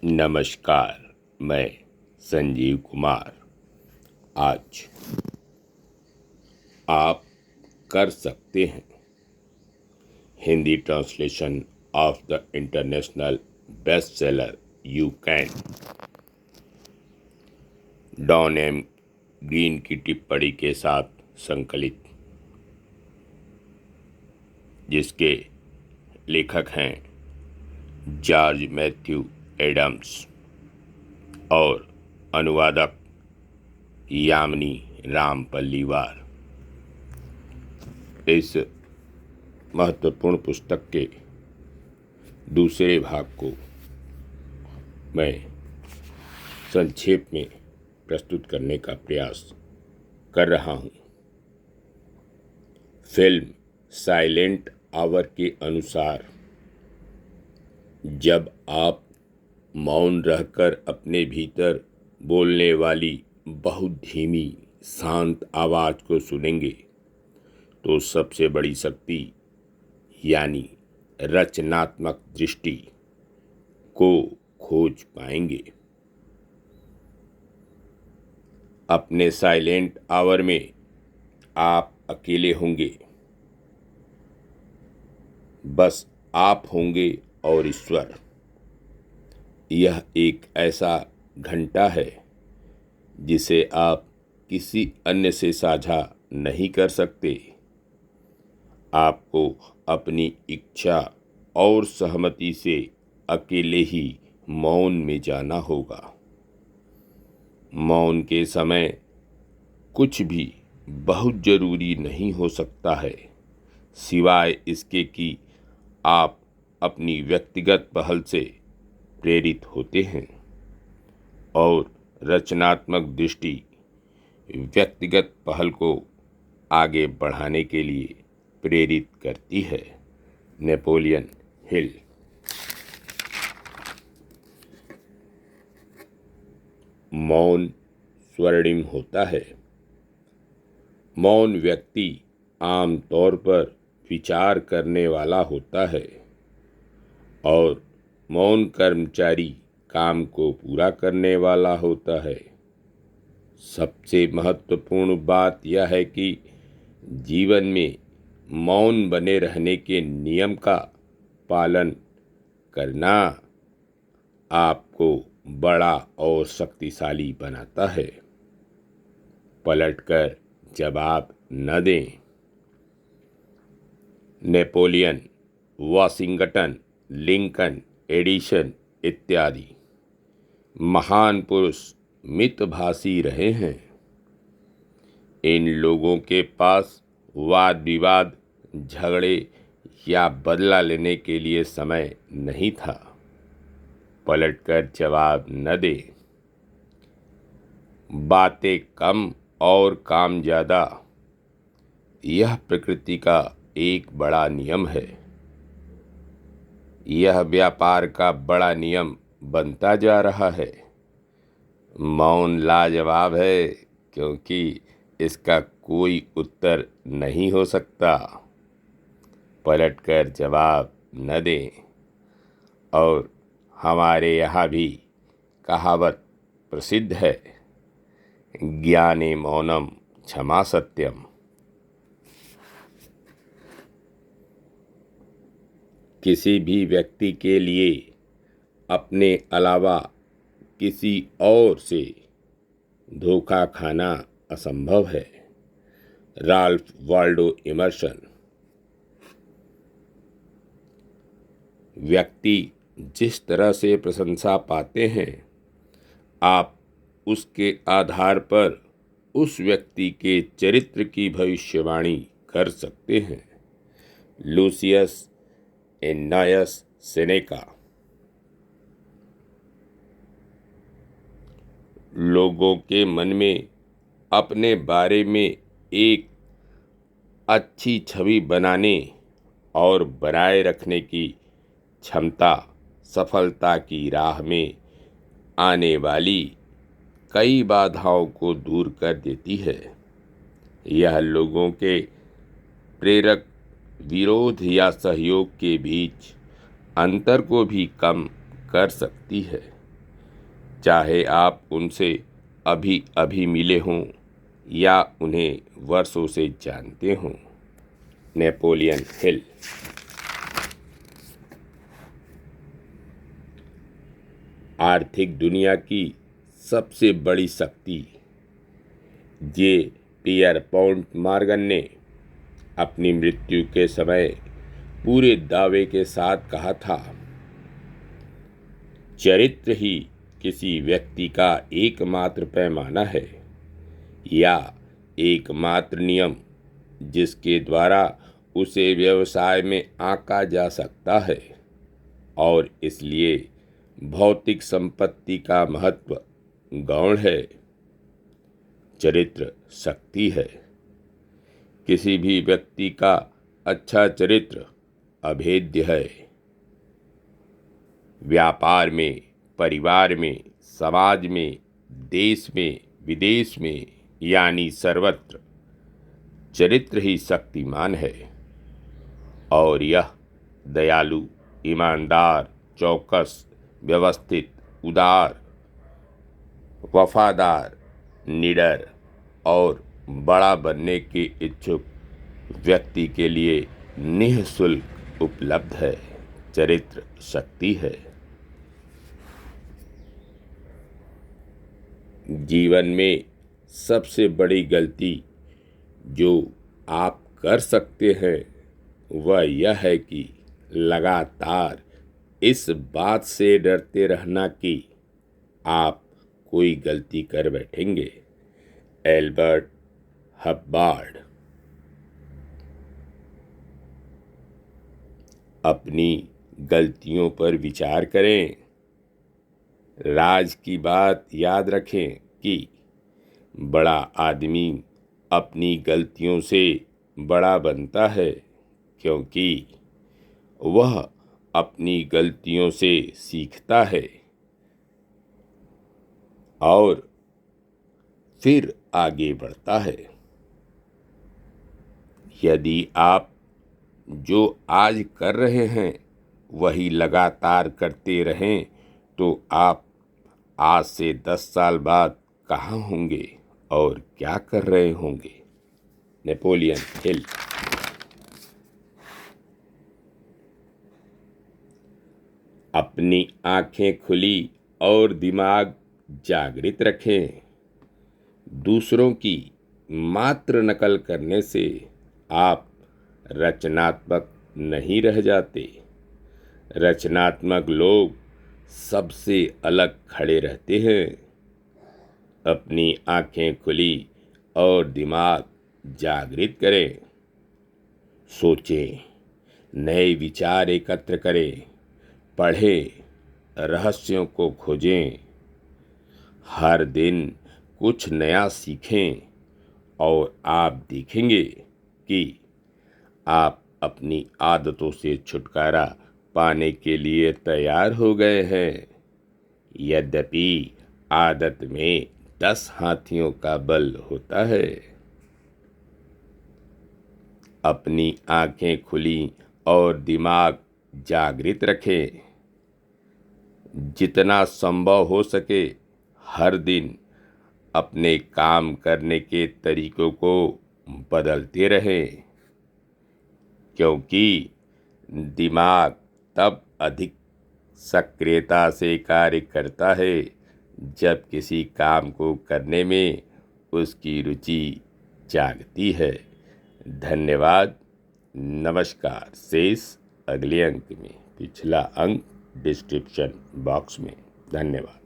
नमस्कार। मैं संजीव कुमार। आज आप कर सकते हैं Hindi translation of the international best seller you can, Don M Green की टिप्पणी के साथ संकलित, जिसके लेखक हैं जॉर्ज मैथ्यू एडम्स और अनुवादक यामिनी राम पल्लीवाल। इस महत्वपूर्ण पुस्तक के दूसरे भाग को मैं संक्षेप में प्रस्तुत करने का प्रयास कर रहा हूँ। फिल्म साइलेंट आवर के अनुसार, जब आप मौन रहकर अपने भीतर बोलने वाली बहुत धीमी शांत आवाज़ को सुनेंगे तो सबसे बड़ी शक्ति यानी रचनात्मक दृष्टि को खोज पाएंगे। अपने साइलेंट आवर में आप अकेले होंगे, बस आप होंगे और ईश्वर। यह एक ऐसा घंटा है जिसे आप किसी अन्य से साझा नहीं कर सकते। आपको अपनी इच्छा और सहमति से अकेले ही मौन में जाना होगा। मौन के समय कुछ भी बहुत जरूरी नहीं हो सकता है, सिवाय इसके कि आप अपनी व्यक्तिगत पहल से प्रेरित होते हैं और रचनात्मक दृष्टि व्यक्तिगत पहल को आगे बढ़ाने के लिए प्रेरित करती है। Napoleon Hill. मौन स्वर्णिम होता है। मौन व्यक्ति आम तौर पर विचार करने वाला होता है और मौन कर्मचारी काम को पूरा करने वाला होता है। सबसे महत्वपूर्ण बात यह है कि जीवन में मौन बने रहने के नियम का पालन करना आपको बड़ा और शक्तिशाली बनाता है। पलटकर जवाब न दें। नेपोलियन, वाशिंगटन, लिंकन, एडिसन इत्यादि महान पुरुष मितभाषी रहे हैं। इन लोगों के पास वाद विवाद, झगड़े या बदला लेने के लिए समय नहीं था। पलटकर जवाब न दे। बातें कम और काम ज़्यादा, यह प्रकृति का एक बड़ा नियम है। यह व्यापार का बड़ा नियम बनता जा रहा है। मौन लाजवाब है क्योंकि इसका कोई उत्तर नहीं हो सकता। पलटकर जवाब न दें। और हमारे यहाँ भी कहावत प्रसिद्ध है, ज्ञाने मौनम क्षमा सत्यम। किसी भी व्यक्ति के लिए अपने अलावा किसी और से धोखा खाना असंभव है। Ralph Waldo immersion. व्यक्ति जिस तरह से प्रशंसा पाते हैं, आप उसके आधार पर उस व्यक्ति के चरित्र की भविष्यवाणी कर सकते हैं। Lucius Annaeus Seneca. लोगों के मन में अपने बारे में एक अच्छी छवि बनाने और बनाए रखने की क्षमता सफलता की राह में आने वाली कई बाधाओं को दूर कर देती है। यह लोगों के प्रेरक विरोध या सहयोग के बीच अंतर को भी कम कर सकती है। चाहे आप उनसे अभी अभी मिले हों या उन्हें वर्षों से जानते हों। Napoleon Hill. आर्थिक दुनिया की सबसे बड़ी शक्ति, ये पियरपॉन्ट मॉर्गन ने अपनी मृत्यु के समय पूरे दावे के साथ कहा था। चरित्र ही किसी व्यक्ति का एकमात्र पैमाना है या एकमात्र नियम जिसके द्वारा उसे व्यवसाय में आंका जा सकता है, और इसलिए भौतिक संपत्ति का महत्व गौण है। चरित्र शक्ति है। किसी भी व्यक्ति का अच्छा चरित्र अभेद्य है। व्यापार में, परिवार में, समाज में, देश में, विदेश में, यानी सर्वत्र चरित्र ही शक्तिमान है। और यह दयालु, ईमानदार, चौकस, व्यवस्थित, उदार, वफादार, निडर और बड़ा बनने के इच्छुक व्यक्ति के लिए निःशुल्क उपलब्ध है। चरित्र शक्ति है। जीवन में सबसे बड़ी गलती जो आप कर सकते हैं वह यह है कि लगातार इस बात से डरते रहना कि आप कोई गलती कर बैठेंगे। Albert Hubbard. अपनी गलतियों पर विचार करें। राज की बात याद रखें कि बड़ा आदमी अपनी गलतियों से बड़ा बनता है, क्योंकि वह अपनी गलतियों से सीखता है और फिर आगे बढ़ता है। यदि आप जो आज कर रहे हैं वही लगातार करते रहें तो आप आज से 10 साल बाद कहाँ होंगे और क्या कर रहे होंगे। Napoleon Hill. अपनी आंखें खुली और दिमाग जागृत रखें। दूसरों की मात्र नकल करने से आप रचनात्मक नहीं रह जाते। रचनात्मक लोग सबसे अलग खड़े रहते हैं। अपनी आंखें खुली और दिमाग जागृत करें। सोचें, नए विचार एकत्र करें, पढ़ें, रहस्यों को खोजें। हर दिन कुछ नया सीखें और आप देखेंगे कि आप अपनी आदतों से छुटकारा पाने के लिए तैयार हो गए हैं। यद्यपि आदत में 10 हाथियों का बल होता है। अपनी आंखें खुली और दिमाग जागृत रखें। जितना संभव हो सके हर दिन अपने काम करने के तरीकों को बदलते रहें, क्योंकि दिमाग तब अधिक सक्रियता से कार्य करता है जब किसी काम को करने में उसकी रुचि जागती है। धन्यवाद। नमस्कार। शेष अगले अंक में, पिछला अंक डिस्क्रिप्शन बॉक्स में। धन्यवाद।